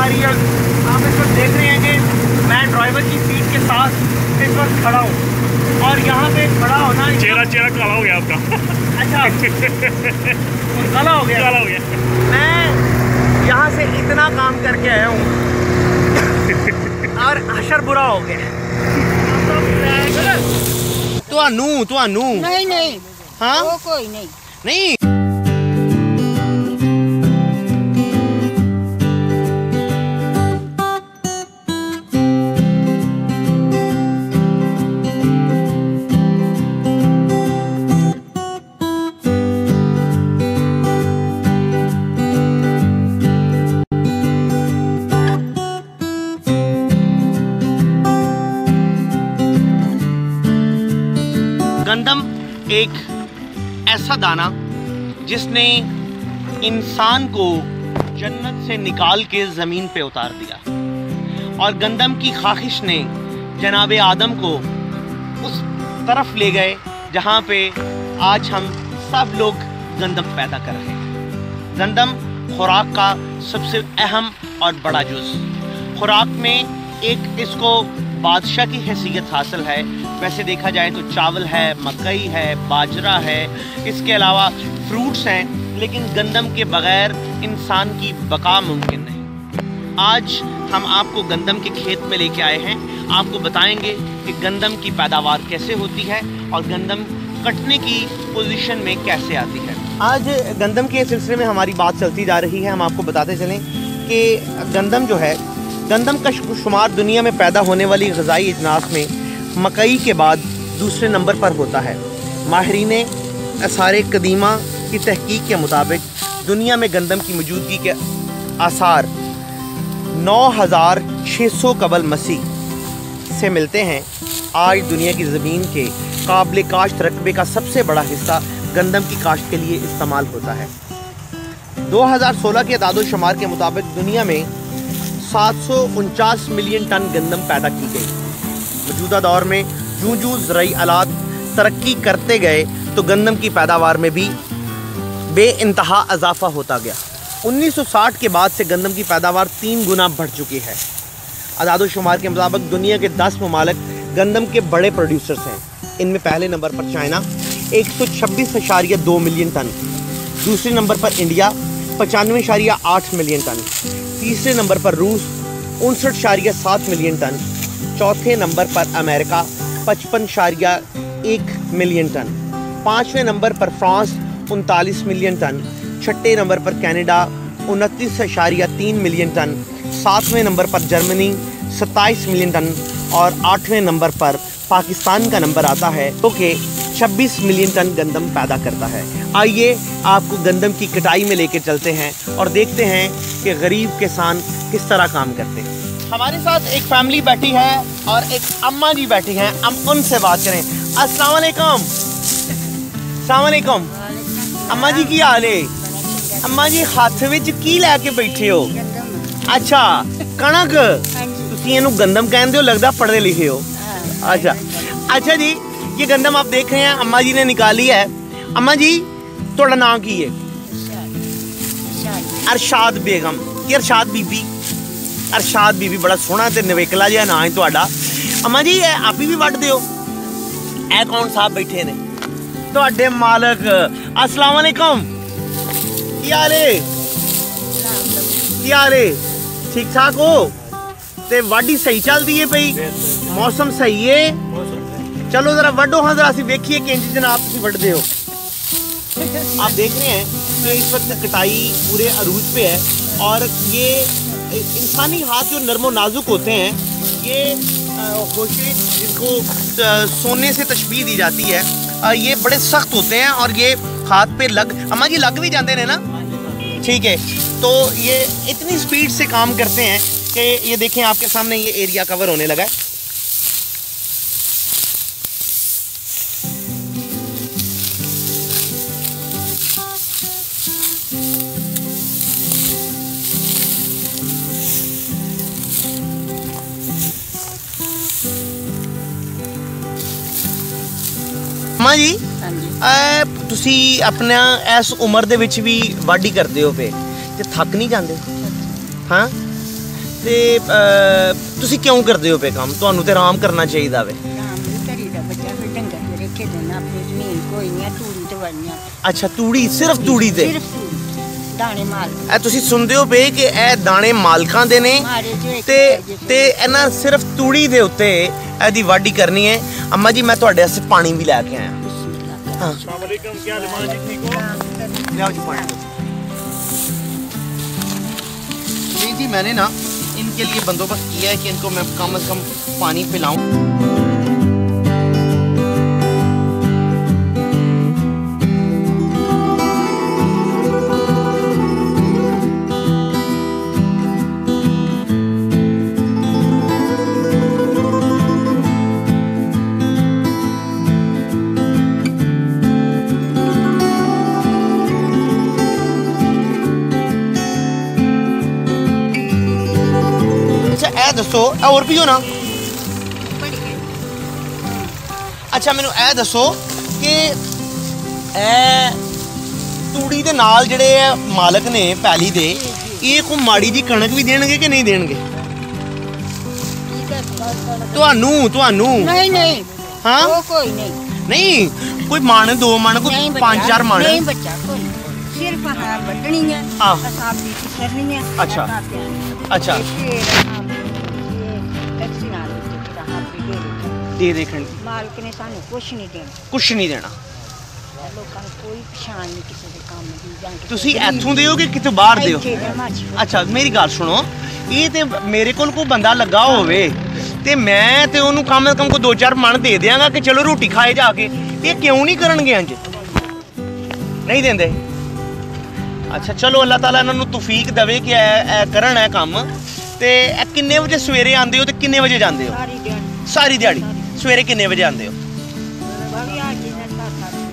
रही है। आप इस वक्त देख रहे हैं कि मैं ड्राइवर की सीट के साथ इस वक्त खड़ा हूँ और यहाँ पे खड़ा होना चेहरा काला हो गया आपका। अच्छा काला हो गया, काला हो गया। मैं यहाँ से इतना काम करके आया हूँ और हशर बुरा हो गया। ਤੁਹਾਨੂੰ नहीं हाँ वो कोई नहीं। नहीं गंदम एक ऐसा दाना जिसने इंसान को जन्नत से निकाल के ज़मीन पे उतार दिया और गंदम की ख़्वाहिश ने जनाब आदम को उस तरफ ले गए जहाँ पे आज हम सब लोग गंदम पैदा कर रहे हैं। गंदम खुराक का सबसे अहम और बड़ा जुज़। खुराक में एक इसको बादशाह की हैसियत हासिल है। वैसे देखा जाए तो चावल है, मकई है, बाजरा है, इसके अलावा फ्रूट्स हैं, लेकिन गंदम के बगैर इंसान की बका मुमकिन नहीं। आज हम आपको गंदम के खेत में लेके आए हैं। आपको बताएंगे कि गंदम की पैदावार कैसे होती है और गंदम कटने की पोजीशन में कैसे आती है। आज गंदम के सिलसिले में हमारी बात चलती जा रही है। हम आपको बताते चलें कि गंदम जो है, गंदम का शुमार दुनिया में पैदा होने वाली ग़िज़ाई अजनास में मकई के बाद दूसरे नंबर पर होता है। माहिरीन आसार कदीमा की तहकीक के मुताबिक दुनिया में गंदम की मौजूदगी के आसार 9600 कबल मसीह से मिलते हैं। आज दुनिया की ज़मीन के काबिल काश्त रकबे का सबसे बड़ा हिस्सा गंदम की काश्त के लिए इस्तेमाल होता है। 2016 के अदाद-ओ-शुमार के मुताबिक दुनिया में 749 मिलियन टन गंदम पैदा की गई। मौजूदा दौर में जूं ज़राई आलात तरक्की करते गए तो गंदम की पैदावार में भी बेइंतहा इजाफा होता गया। 1960 के बाद से गंदम की पैदावार 3 गुना बढ़ चुकी है। अदाद-ओ-शुमार के मुताबिक दुनिया के 10 ममालिक गंदम के बड़े प्रोड्यूसर्स हैं। इनमें पहले नंबर पर चाइना 126.2 मिलियन टन, दूसरे नंबर पर इंडिया 95.8 मिलियन टन, तीसरे नंबर पर रूस 59.7 मिलियन टन, चौथे नंबर पर अमेरिका 55.1 मिलियन टन, पाँचवें नंबर पर फ्रांस 39 मिलियन टन, छठे नंबर पर कनाडा 29.3 मिलियन टन, सातवें नंबर पर जर्मनी 27 मिलियन टन और आठवें नंबर पर पाकिस्तान का नंबर आता है जो कि 26 मिलियन टन गंदम पैदा करता है। आइए आपको गंदम की कटाई में लेके चलते हैं और देखते हैं कि गरीब किसान किस तरह काम करते हैं। हमारे साथ एक फैमिली बैठी है और एक अम्मा जी बैठी हैं। हम उनसे बात करें। अस्सलाम वालेकुम। अस्सलाम वालेकुम। अम्मा जी की हाल है? अम्मा जी हाथ विच की लैके बैठे हो? अच्छा कणक, तुसीं इहनूं गंदम कहंदे हो, लगदा पढ़े लिखे हो। अच्छा अच्छा जी, ये गंदम आप देख रहे हैं अम्मा जी ने निकाली है। अम्मा जी तुहाडा नाम की है? अरशाद बेगम। ये अरशाद बीबी, अरशाद बीबी बड़ा सोहना ते नवेकला जिहा नाम है तुहाडा। अम्मा जी आप भी वड्डदे हो? ए कौन साहब बैठे ने? तुहाडे मालक। अस्सलाम वालेकुम। की हाल है? की हाल है? ठीक ठाक हो? ते वाडी सही चलदी है पई? मौसम सही है? चलो जरा वड्डो हाँ, जरा देखिए कि इंज जनाब तुसीं वड्डदे हो। आप देख रहे हैं कि इस वक्त कटाई पूरे अरूज पे है और ये इंसानी हाथ जो नरमो नाजुक होते हैं, ये होशे जिनको सोने से तशबीह दी जाती है, ये बड़े सख्त होते हैं और ये हाथ पे लग, अम्मा जी लग भी जाते हैं ना? ठीक है, तो ये इतनी स्पीड से काम करते हैं कि ये देखें आपके सामने ये एरिया कवर होने लगा है। अम्मा जी तुसी अपना इस उम्र दे विच भी वाढी करदे हो पे ते थक नहीं जांदे? हाँ ਤੇ ਤੁਸੀਂ ਕਿਉਂ ਕਰਦੇ ਹੋ ਪਏ ਕੰਮ? ਤੁਹਾਨੂੰ ਤੇ ਆਰਾਮ ਕਰਨਾ ਚਾਹੀਦਾ ਵੇ। ਅੱਛਾ, ਤੂੜੀ, ਸਿਰਫ ਤੂੜੀ ਤੇ ਦਾਣੇ ਮਾਲ ਇਹ ਤੁਸੀਂ ਸੁਣਦੇ ਹੋ ਪਏ ਕਿ ਇਹ ਦਾਣੇ ਮਾਲਕਾਂ ਦੇ ਨੇ ਤੇ ਇਹਨਾਂ ਸਿਰਫ ਤੂੜੀ ਦੇ ਉੱਤੇ ਇਹਦੀ ਵਾਢੀ ਕਰਨੀ ਹੈ। ਅੰਮਾ ਜੀ, ਮੈਂ ਤੁਹਾਡੇ ਵਾਸਤੇ ਪਾਣੀ ਵੀ ਲੈ ਕੇ ਆਇਆ। हाँ जी, मैंने ना इनके लिए बंदोबस्त किया है कि इनको मैं कम से कम पानी पिलाऊं। दसो और भी हो ना। अच्छा, मैनू ए दसो कि तूड़ी दे नाल जेड़े मालक ने पैली दे, ये कोई माड़ी जी कणक भी देणगे कि नहीं देणगे? नहीं नहीं, हाँ कोई नहीं, नहीं कोई मान, 2 मान, कोई 5-4 मान नहीं बच्चा, सिर्फ बटनी है। अच्छा अच्छा, दे देखण मालक ने सानू कुछ नहीं देना, कुछ नहीं देना। लोकां नूं कोई पछाण नहीं किसी दे काम दी जां तुसी इत्थों दे हो कि कितों बाहर दे हो? अच्छा, मेरी गल सुनो, ये ते मेरे कोल कोई बंदा लगा होवे ते मैं ते ओनू कम से कम को 2-4 मन दे देंगा कि चलो रोटी खाए जाके। ये क्यों नहीं करनगे? इंज नहीं देंदे। अच्छा, चलो अल्लाह ताला इन्हां नूं तौफीक देवे कि ए करन है काम। ते किन्ने बजे सवेरे आंदे हो ते किन्ने बजे जांदे हो? सारी दिहाड़ी सवेरे किन्ने बजे आंदे हो?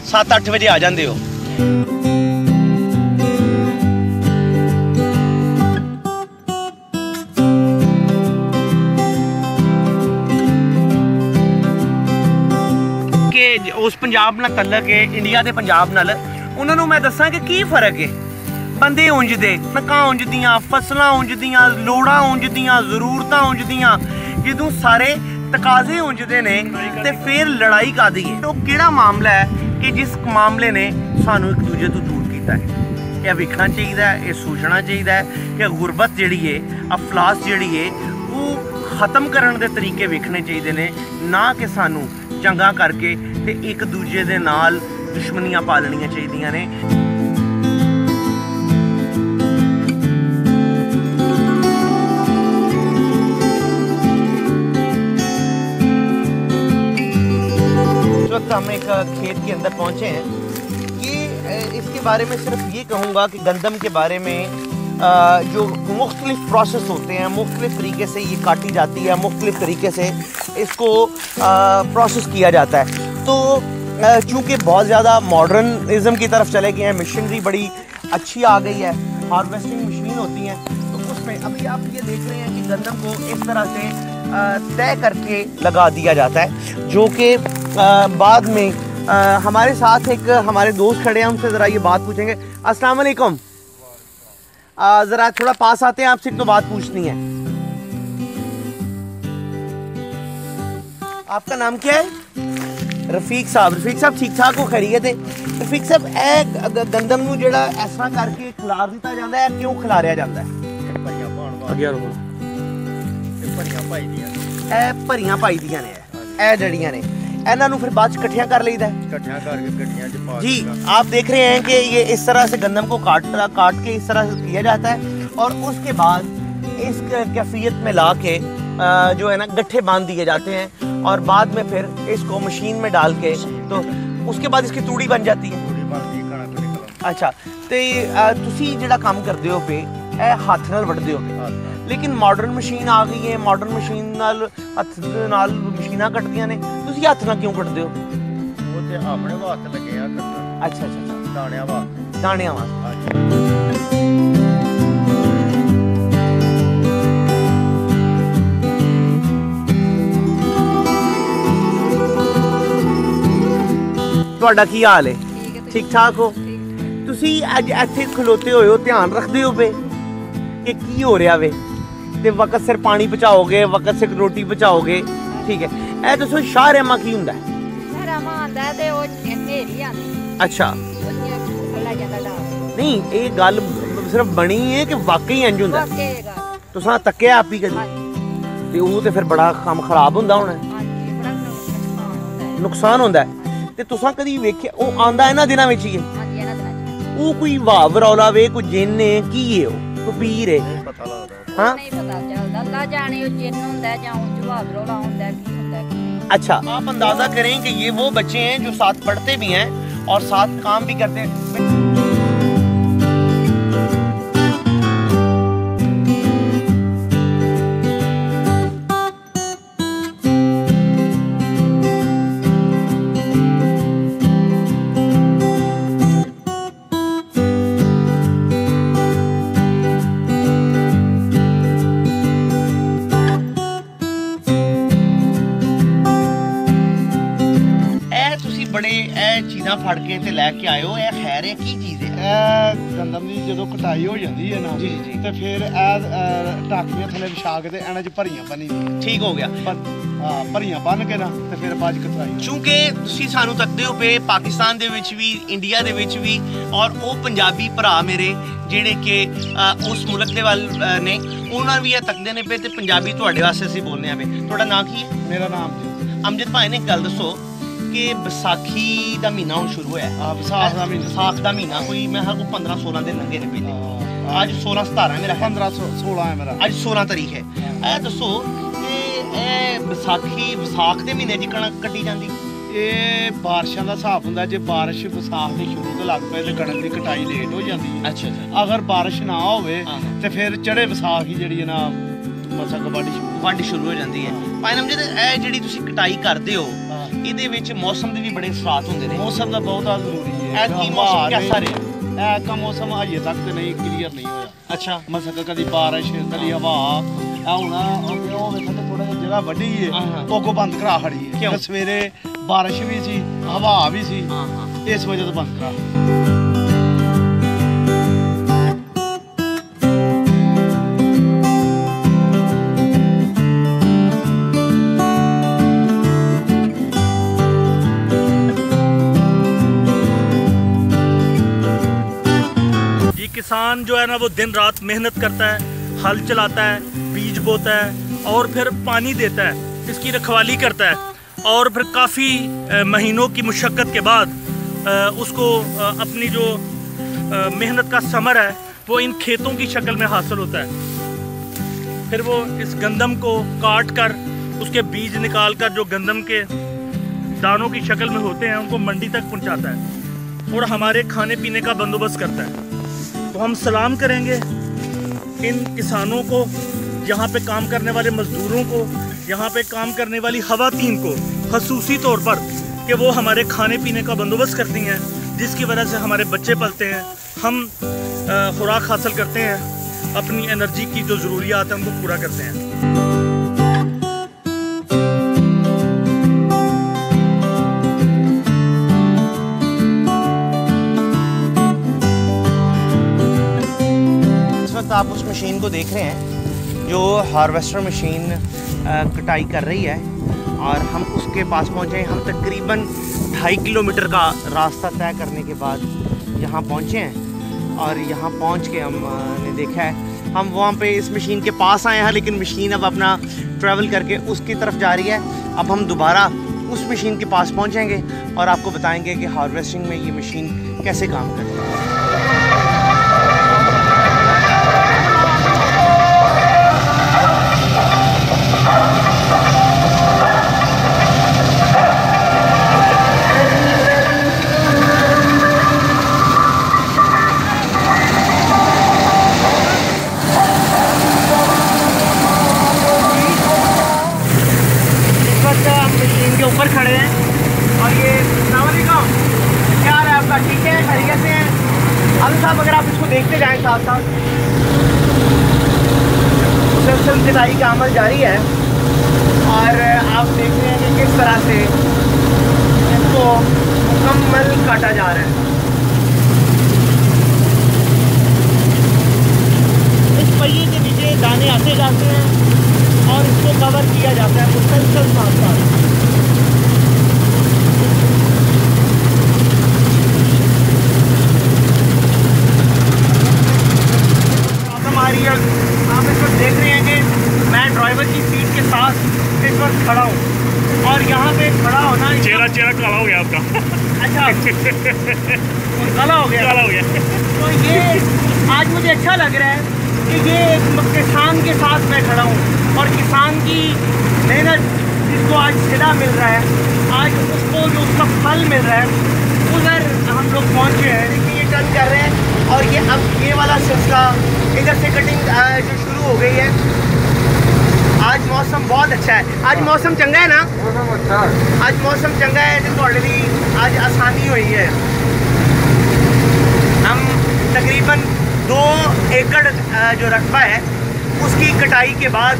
7-8 बजे आ जाते हो। कि उस पंजाब नाल तलक है, इंडिया के पंजाब नाल, उन्होंने मैं दसा कि की फर्क है। बंदे उंजदे, कणकां उंजदियां, फसलां उंजदियां, लोड़ां उंजदियां, जरूरतां उंजदियां, जदों सारे तकाजे उंजदे ने ते फिर लड़ाई कादी है। तो किहड़ा मामला है कि जिस मामले ने सानू एक दूजे तो दूर किया है? यह वेखना चाहिए, यह सोचना चाहिए कि गुरबत जिहड़ी है, अफलास जिहड़ी है, वो ख़त्म करने के तरीके वेखने चाहिए ने, ना कि सानू जंगा करके ते एक दूजे दे नाल दुश्मनियां पालनियां चाहिए ने। हम एक खेत के अंदर पहुंचे हैं कि इसके बारे में सिर्फ ये कहूँगा कि गंदम के बारे में जो मुख्तलिफ प्रोसेस होते हैं, मुख्तलिफ तरीके से ये काटी जाती है, मुख्तलिफ तरीके से इसको प्रोसेस किया जाता है। तो चूँकि बहुत ज़्यादा मॉडर्निज़म की तरफ चले गए हैं, मशीनरी बड़ी अच्छी आ गई है, हार्वेस्टिंग मशीन होती हैं, तो उसमें अभी आप ये देख रहे हैं कि गंदम को इस तरह से तय करके लगा दिया जाता है, जो कि बाद में हमारे साथ एक हमारे दोस्त खड़े हैं, उनसे ज़रा ये बात पूछेंगे। अस्सलाम वालेकुम, ज़रा थोड़ा पास आते हैं, आपसे एक तो बात पूछनी है। आपका नाम क्या है? रफीक साहब। रफीक साहब ठीक ठाक हो? खैरियत है? रफीक साहब, गंदम नूं जिहड़ा इस तरह करके खिलार दिता जाता है, क्यों खिलारिया जाता है? भरियां पाई दियां ने, जड़ियां ने, इन्हों फिर बाद कट्ठियां कर लईदा है। जी, आप देख रहे हैं कि ये इस तरह से गंदम को काट के इस तरह से किया जाता है, और उसके बाद इस कैफियत में ला के जो है ना गट्ठे बांध दिए जाते हैं, और बाद में फिर इसको मशीन में डाल के तो उसके बाद इसकी तूड़ी बन जाती है। अच्छा, तो तुसी जिहड़ा काम करदे हो पे हाथ नाल वड्डदे हो, लेकिन मॉडर्न मशीन आ गई है, मॉडर्न मशीन नाल हत्थ नाल मशीनां कटदियां ने, तुसी हत्थ नाल क्यों कटदे हो? वो ते अपने वास्ते लगे आ कटन। अच्छा अच्छा, दाणियां वास्ते। दाणियां वास्ते। ਤੁਹਾਡਾ ਕੀ ਹਾਲ ਹੈ? ਠੀਕ ਠਾਕ ਹੋ? ਤੁਸੀਂ ਅੱਜ ਇੱਥੇ ਖਲੋਤੇ ਹੋਏ ਹੋ, ਧਿਆਨ ਰੱਖਦੇ ਹੋ ਵੇ ਕਿ ਕੀ ਹੋ ਰਿਹਾ ਵੇ, ਤੇ ਵਕਤ ਸਿਰ ਪਾਣੀ ਪਹੁੰਚਾਓਗੇ, ਵਕਤ ਸਿਰ ਰੋਟੀ ਪਹੁੰਚਾਓਗੇ, ਠੀਕ ਹੈ। ਇਹ ਦੱਸੋ ਸ਼ਾਹਰਾਮਾ ਕੀ ਹੁੰਦਾ ਹੈ? ਸ਼ਾਹਰਾਮਾ ਆਂਦਾ ਤੇ ਉਹ ਹਨੇਰੀ ਆਂਦੀ, ਅੱਛਾ, ਉਹ ਲੈ ਜਾਂਦਾ ਡਾਲ। ਨਹੀਂ ਇਹ ਗੱਲ ਸਿਰਫ ਬਣੀ ਹੈ ਕਿ ਵਾਕਈ ਇੰਜ ਹੁੰਦਾ? ਵਾਕੇਗਾ। ਤੁਸੀਂ ਤੱਕਿਆ ਆਪ ਹੀ ਕਦੀ? ਹਾਂਜੀ ਤੇ ਉਹ ਤੇ ਫਿਰ ਬੜਾ ਕੰਮ ਖਰਾਬ ਹੁੰਦਾ ਹੋਣਾ, ਹਾਂਜੀ, ਬੜਾ ਨੁਕਸਾਨ ਹੁੰਦਾ ਹੈ। ਨੁਕਸਾਨ ਹੁੰਦਾ ਹੈ। ਤੇ ਤੁਸੀਂ ਕਦੀ ਵੇਖਿਆ ਉਹ ਆਂਦਾ ਇਹਨਾਂ ਦਿਨਾਂ ਵਿੱਚ ਹੀ ਹੈ? ਹਾਂਜੀ, ਇਹਨਾਂ ਦਿਨਾਂ ਚ ਉਹ ਕੋਈ ਵਾਹ ਵਰੌਲਾ ਵੇ, ਕੋਈ ਜਿੰਨ ਹੈ, ਕੀ ਹੈ ਉਹ, ਕੋਈ ਪੀਰ ਹੈ? ਨਹੀਂ ਪਤਾ ਲੱਗਦਾ। हाँ नहीं पता चलता, अल्लाह जाने वो जिन्न हुंदा है जां जवाब रोला हुंदा है, की हुंदा है की नहीं। अच्छा, आप अंदाजा करें कि ये वो बच्चे हैं जो साथ पढ़ते भी हैं और साथ काम भी करते हैं। बड़े चीज़ां फड़ के ते लैके आए हो, ਇਹ ਖੈਰ ਹੈ ਕੀ ਚੀਜ਼ ਹੈ? ਇਹ ਗੰਦਮ ਦੀ ਜਦੋਂ ਕਟਾਈ ਹੋ ਜਾਂਦੀ ਹੈ ਨਾ, ਜੀ ਜੀ ਤੇ ਫਿਰ ਇਹ ਟਾਕੀਆਂ ਥੱਲੇ ਵਿਛਾ ਕੇ ਤੇ ਇਹਨਾਂ 'ਚ ਭਰੀਆਂ ਬਣੀ ਦੀਆਂ। ਠੀਕ ਹੋ ਗਿਆ। ਹਾਂ, ਭਰੀਆਂ ਬੰਨ ਕੇ ਨਾ ਤੇ ਫਿਰ ਬਾਅਦ 'ਚ ਕਟਾਈ। ਕਿਉਂਕਿ ਤੁਸੀਂ ਸਾਨੂੰ ਤੱਕਦੇ ਹੋ ਪਏ ਪਾਕਿਸਤਾਨ ਦੇ ਵਿੱਚ ਵੀ, ਇੰਡੀਆ ਦੇ ਵਿੱਚ ਵੀ, ਔਰ ਉਹ ਪੰਜਾਬੀ ਭਰਾ ਮੇਰੇ ਜਿਹੜੇ ਕਿ ਉਸ ਮੁਲਕ ਦੇ ਵੱਲ ਨੇ, ਉਹਨਾਂ ਵੀ ਇਹ ਤੱਕਦੇ ਨੇ ਪਏ ਤੇ ਪੰਜਾਬੀ ਤੁਹਾਡੇ ਵਾਸਤੇ ਅਸੀਂ ਬੋਲਨੇ ਆ ਪਏ। ਤੁਹਾਡਾ ਨਾਂ ਕੀ ਹੈ? ਮੇਰਾ ਨਾਮ ਜੀ ਅਮਜਦ ਭਾਈ ਨੇ ਇੱਕ ਗੱਲ ਦੱਸੋ ਕਿ ਵਿਸਾਖੀ ਦਾ ਮਹੀਨਾ ਹੁਣ ਸ਼ੁਰੂ ਹੋਇਆ ਹੈ। ਵਿਸਾਖ ਦਾ ਮਹੀਨਾ, ਵਿਸਾਖ ਦਾ ਮਹੀਨਾ ਕੋਈ ਮੈਂ ਹਾਂ ਕੋਈ 15-16 ਦਿਨ ਲੰਘੇ ਨੇ ਪਹਿਲੇ। ਅੱਜ 16-17 ਮੇਰਾ 15-16 ਹੈ ਮੇਰਾ, ਅੱਜ 16 ਤਾਰੀਖ ਹੈ। ਇਹ ਦੱਸੋ ਕਿ ਇਹ ਵਿਸਾਖ ਦੇ ਮਹੀਨੇ 'ਚ ਕਣਕ ਕੱਟੀ ਜਾਂਦੀ? ਇਹ ਬਾਰਿਸ਼ਾਂ ਦਾ ਹਿਸਾਬ ਹੁੰਦਾ, ਜੇ ਬਾਰਿਸ਼ ਵਿਸਾਖ ਦੇ ਸ਼ੁਰੂ ਤੋਂ ਲੱਗ ਪਏ ਤੇ ਕਣਕ ਦੀ ਕਟਾਈ ਲੇਟ ਹੋ ਜਾਂਦੀ ਹੈ। ਅੱਛਾ ਅੱਛਾ। ਅਗਰ ਬਾਰਿਸ਼ ਨਾ ਹੋਵੇ ਤੇ ਫਿਰ ਚੜੇ ਵਿਸਾਖ ਹੀ ਜਿਹੜੀ ਹੈ ਨਾ ਮਸਾ ਵਾਢੀ ਸ਼ੁਰੂ ਹੋ ਜਾਂਦੀ ਹੈ। ਭਾਈ ਅਮਜਦ, ਇਹ ਜਿਹੜੀ ਤੁਸੀਂ ਕਟਾਈ ਕਰਦੇ ਹੋ ਇਹਦੇ ਵਿੱਚ ਮੌਸਮ ਦੇ ਵੀ ਬੜੇ ਅਸਰਾਤ ਹੁੰਦੇ ਨੇ। ਮੌਸਮ ਦਾ ਬਹੁਤ ਜ਼ਰੂਰੀ ਹੈ। ਇਹ ਕੀ ਮੌਸਮ ਕਿਹਦਾ ਰਿਹਾ? ਇਹ ਕਾ ਮੌਸਮ ਅਜੇ ਤੱਕ ਤੇ ਨਹੀਂ ਕਲੀਅਰ ਨਹੀਂ ਹੋਇਆ। ਅੱਛਾ। ਮਸਕ ਕਦੀ ਬਾਰਿਸ਼ ਕਦੀ ਹਵਾ ਆ ਹੁਣ ਉਹ ਵੇਖੋ ਤੇ ਥੋੜਾ ਜਿਹਾ ਜਗ੍ਹਾ ਵੱਡੀ ਹੈ, ਕੋਕੋ ਬੰਦ ਕਰਾ ਖੜੀ ਹੈ। ਕਿਉਂ? ਸਵੇਰੇ ਬਾਰਿਸ਼ ਵੀ ਸੀ, ਹਵਾ ਵੀ ਸੀ, ਇਸ ਵਜ੍ਹਾ ਤੋਂ ਬੰਦ ਕਰਾ। किसान जो है ना वो दिन रात मेहनत करता है, हल चलाता है, बीज बोता है और फिर पानी देता है, इसकी रखवाली करता है और फिर काफ़ी महीनों की मुशक्क़त के बाद उसको अपनी जो मेहनत का समर है वो इन खेतों की शक्ल में हासिल होता है। फिर वो इस गंदम को काट कर उसके बीज निकाल कर जो गंदम के दानों की शक्ल में होते हैं उनको मंडी तक पहुंचाता है और हमारे खाने पीने का बंदोबस्त करता है। तो हम सलाम करेंगे इन किसानों को, यहाँ पे काम करने वाले मज़दूरों को, यहाँ पे काम करने वाली ख़वातीन को ख़ुसूसी तौर पर कि वो हमारे खाने पीने का बंदोबस्त करती हैं, जिसकी वजह से हमारे बच्चे पलते हैं, हम खुराक हासिल करते हैं, अपनी एनर्जी की जो ज़रूरियात हैं उनको पूरा करते हैं। आप उस मशीन को देख रहे हैं जो हार्वेस्टर मशीन कटाई कर रही है और हम उसके पास पहुंचे। हम तकरीबन 2.5 किलोमीटर का रास्ता तय करने के बाद यहाँ पहुँचे हैं और यहाँ पहुँच के हमने देखा है, हम वहाँ पे इस मशीन के पास आए हैं लेकिन मशीन अब अपना ट्रैवल करके उसकी तरफ जा रही है। अब हम दोबारा उस मशीन के पास पहुँचेंगे और आपको बताएंगे कि हार्वेस्टिंग में ये मशीन कैसे काम करती है। मशीन के ऊपर खड़े हैं और ये अस्सलामुअलैकुम, क्या हाल है आपका? ठीक है, खैरियत से हैं? अली साहब, अगर आप इसको देखते जाएं साथ साथ, मुसलसल कटाई का अमल जारी है और आप देख रहे हैं कि किस तरह से इसको मुकम्मल काटा जा रहा है। इस पहिए के नीचे दाने आते जाते हैं और इसको कवर किया जाता है मुसलसल साथ साथ। प्रॉब्लम आ रही है, आप इस वक्त देख रहे हैं कि मैं ड्राइवर की सीट के साथ इस वक्त खड़ा हूँ और यहाँ पे खड़ा होना चेहरा काला हो गया आपका। अच्छा काला हो गया। तो ये आज मुझे अच्छा लग रहा है कि ये एक किसान के साथ मैं खड़ा हूँ और किसान की मेहनत जिसको आज सिला मिल रहा है, आज उसको जो उसका फल मिल रहा है, उधर हम लोग पहुँचे हैं। देखिए ये टर्न कर रहे हैं और ये अब ये वाला सिलसिला इधर से कटिंग जो शुरू हो गई है। आज मौसम बहुत अच्छा है, आज मौसम चंगा है ना? मौसम अच्छा है, आज मौसम चंगा है तो ऑलरेडी आज आसानी हुई है। हम तकरीबन 2 एकड़ जो रकबा है उसकी कटाई के बाद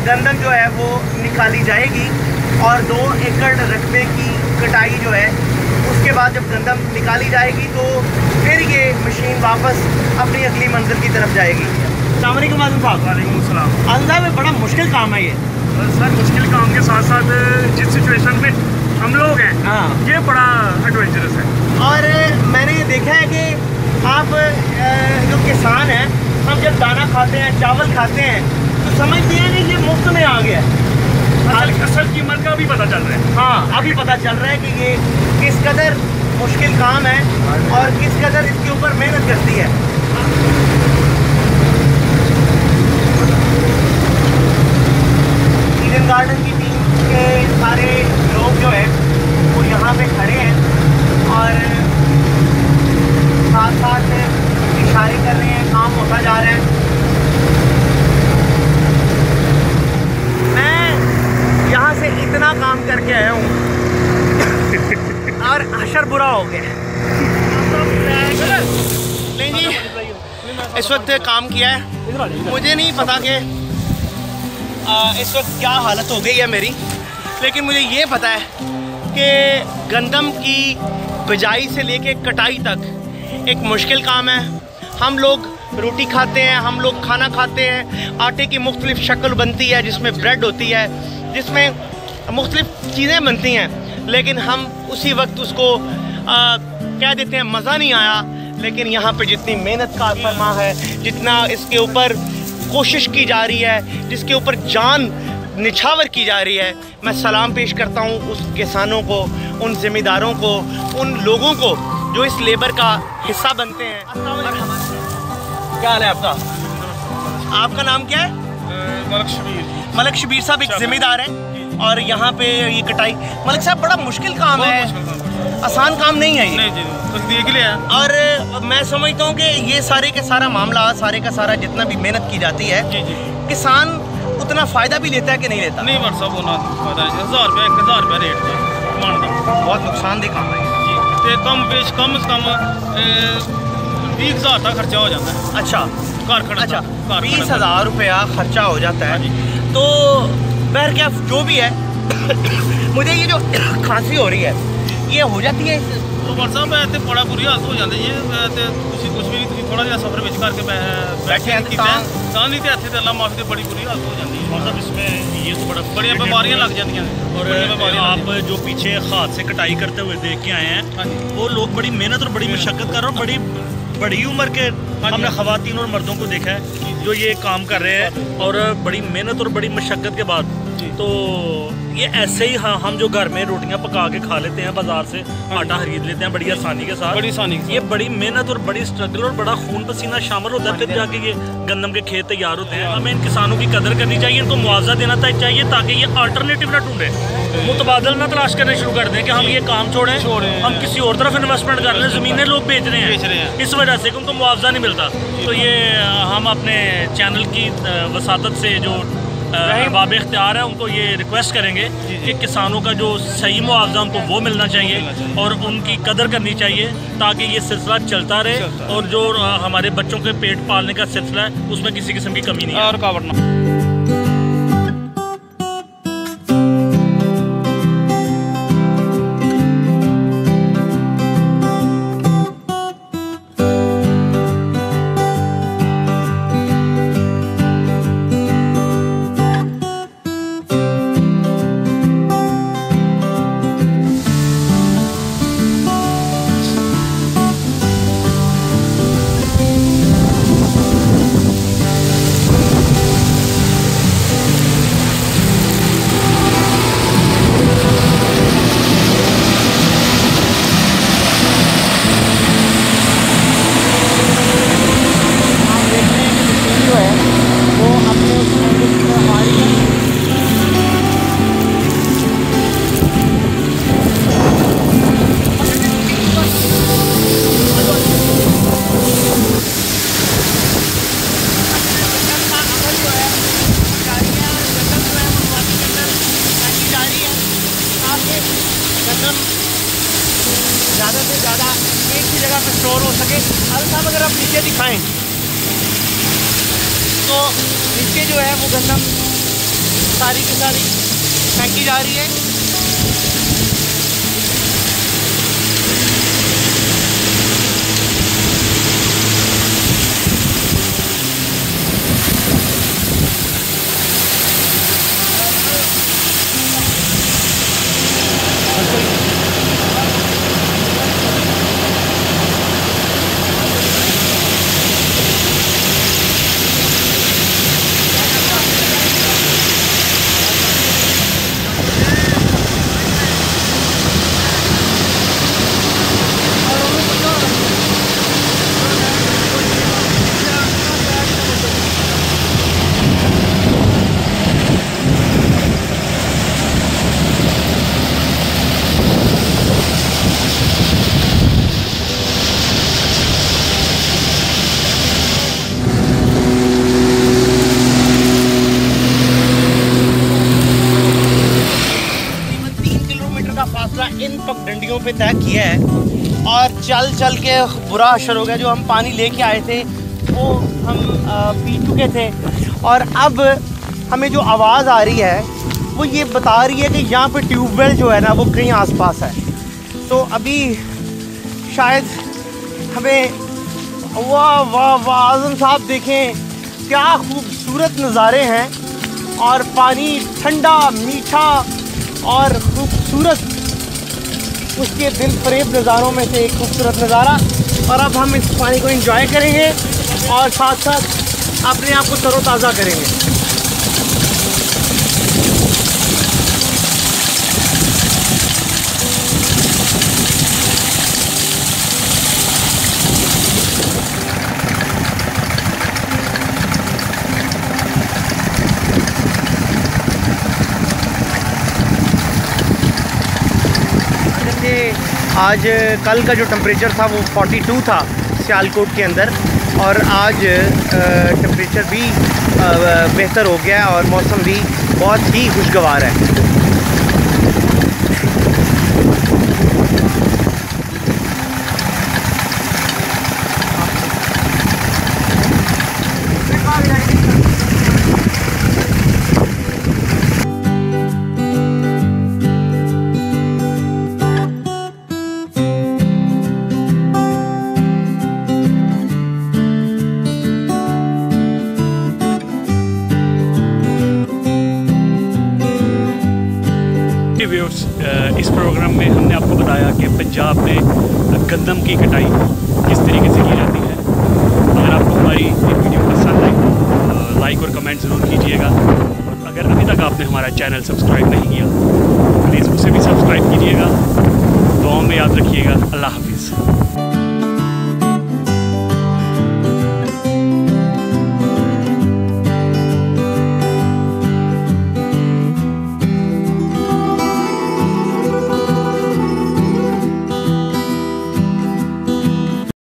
गंदम जो है वो निकाली जाएगी और 2 एकड़ रकबे की कटाई जो है उसके बाद जब गंदम निकाली जाएगी तो फिर ये मशीन वापस अपनी अगली मंजिल की तरफ जाएगी। अस्सलाम वालेकुम आज़म साहब। वालेकुम सलाम। आज़म साहब ये बड़ा मुश्किल काम है ये। सर मुश्किल काम के साथ साथ जिस सिचुएशन में हम लोग हैं, हाँ, ये बड़ा एडवेंचरस है। और मैंने ये देखा है कि आप जो किसान हैं, हम जब दाना खाते हैं, चावल खाते हैं तो समझते हैं कि ये मुफ्त में आ गया है। असल कीमत का भी पता चल रहा है। हाँ, अभी पता चल रहा है कि ये किस कदर मुश्किल काम है और किस कदर इसके ऊपर मेहनत करती है। ईडन गार्डन की टीम के सारे लोग जो है वो यहाँ पे खड़े हैं और साथ साथ इशारे कर रहे हैं, काम होता जा रहा है। मैं यहाँ से इतना काम करके आया हूँ और हशर बुरा हो गया। नहीं जी, इस वक्त काम किया है, मुझे नहीं पता कि इस वक्त क्या हालत हो गई है मेरी, लेकिन मुझे ये पता है कि गंदम की बिजाई से लेके कटाई तक एक मुश्किल काम है। हम लोग रोटी खाते हैं, हम लोग खाना खाते हैं, आटे की मुख्तलिफ शक्ल बनती है जिसमें ब्रेड होती है, जिसमें मुख्तलिफ चीज़ें बनती हैं, लेकिन हम उसी वक्त उसको कह देते हैं मज़ा नहीं आया। लेकिन यहाँ पे जितनी मेहनत का फरमा है, जितना इसके ऊपर कोशिश की जा रही है, जिसके ऊपर जान निछावर की जा रही है, मैं सलाम पेश करता हूँ उस किसानों को, उन ज़िम्मेदारों को, उन लोगों को जो इस लेबर का हिस्सा बनते हैं। क्या हाल है आपका? आपका नाम क्या है? मलक शबीर साहब एक ज़िम्मेदार हैं और यहाँ पे ये कटाई। मलक साहब बड़ा मुश्किल काम है, आसान काम नहीं है ये। तस्दीक के लिए है। और मैं समझता हूँ कि ये सारे का सारा मामला, सारे का सारा जितना भी मेहनत की जाती है, किसान उतना फ़ायदा भी लेता है कि नहीं लेता? नहीं मर साहब होना फायदा 1000 रुपये 1000 रुपये रेट है मानता। बहुत नुकसानदेह काम है जी, तो कम से कम 20,000 तक खर्चा हो जाता है। अच्छा, कारखाना। अच्छा, 20,000 रुपया खर्चा हो जाता है। तो बहर क्या जो भी है मुझे ये जो खांसी हो रही है ये हो जाती है तो साहब इतने बड़ा बुरी हालत हो जाती है। कुछ भी नहीं, थोड़ा जहा सफर बेच करके बैठे नहीं तो इतने तो अल्लाह माफी से बड़ी बुरी हालत हो जाती है। मतलब इसमें ये तो बड़ी बीमारियाँ लग जाती हैं। और आप जो पीछे हाथ से कटाई करते हुए देख के आए हैं, वो लोग बड़ी मेहनत और बड़ी मशक्क़त कर रहे हैं। बड़ी उम्र के हमने ख़वातीन और मर्दों को देखा है जो ये काम कर रहे हैं और बड़ी मेहनत और बड़ी मशक्क़त के बाद। तो ये ऐसे ही हाँ, हम जो घर में रोटियां पका के खा लेते हैं, बाजार से आटा खरीद लेते हैं बड़ी आसानी के साथ, बड़ी आसानी ये बड़ी मेहनत और बड़ी स्ट्रगल और बड़ा खून पसीना शामिल होता है, फिर जाके ये गंदम के खेत तैयार होते हैं। हमें इन किसानों की कदर करनी चाहिए, इनको मुआवजा देना चाहिए ताकि ये अल्टरनेटिव ना ढूंढे, मुतबादल ना तलाश करने शुरू कर दें कि हम ये काम छोड़ें, हम किसी और तरफ इन्वेस्टमेंट कर लें। ज़मीनें लोग बेच रहे हैं इस वजह से कि उनको मुआवजा नहीं मिलता। तो ये हम अपने चैनल की वसादत से जो अहबाब इख्तियार है उनको ये रिक्वेस्ट करेंगे कि किसानों का जो सही मुआवजा उनको वो मिलना चाहिए और उनकी कदर करनी चाहिए ताकि ये सिलसिला चलता रहे और जो हमारे बच्चों के पेट पालने का सिलसिला है उसमें किसी किस्म की कमी नहीं है। रुकावट ना पे स्टोर हो सके। आदिल साहब अगर आप नीचे दिखाएं तो नीचे जो है वो गंदम सारी की सारी फेंकी जा रही है। इन पगडंडियों पे तय किया है और चल चल के बुरा असर हो गया। जो हम पानी लेके आए थे वो हम पी चुके थे और अब हमें जो आवाज़ आ रही है वो ये बता रही है कि यहाँ पे ट्यूबवेल जो है ना वो कहीं आसपास है। तो अभी शायद हमें वाह वाह वाह आज़म साहब देखें क्या खूबसूरत नज़ारे हैं और पानी ठंडा मीठा और खूबसूरत, उसके दिल फरेब नज़ारों में से एक खूबसूरत नज़ारा। और अब हम इस पानी को एंजॉय करेंगे और साथ साथ अपने आप को तरोताज़ा करेंगे। आज कल का जो टेम्परेचर था वो 42 था सियालकोट के अंदर और आज टेम्परेचर भी बेहतर हो गया और मौसम भी बहुत ही खुशगवार है। व्यूअर्स, इस प्रोग्राम में हमने आपको बताया कि पंजाब में गंदम की कटाई किस तरीके से की जाती है। अगर आपको हमारी ये वीडियो पसंद आई तो लाइक और कमेंट ज़रूर कीजिएगा। और अगर अभी तक आपने हमारा चैनल सब्सक्राइब नहीं किया तो प्लीज़ उसे भी सब्सक्राइब कीजिएगा। दुआओं में याद रखिएगा। अल्लाह हाफिज़।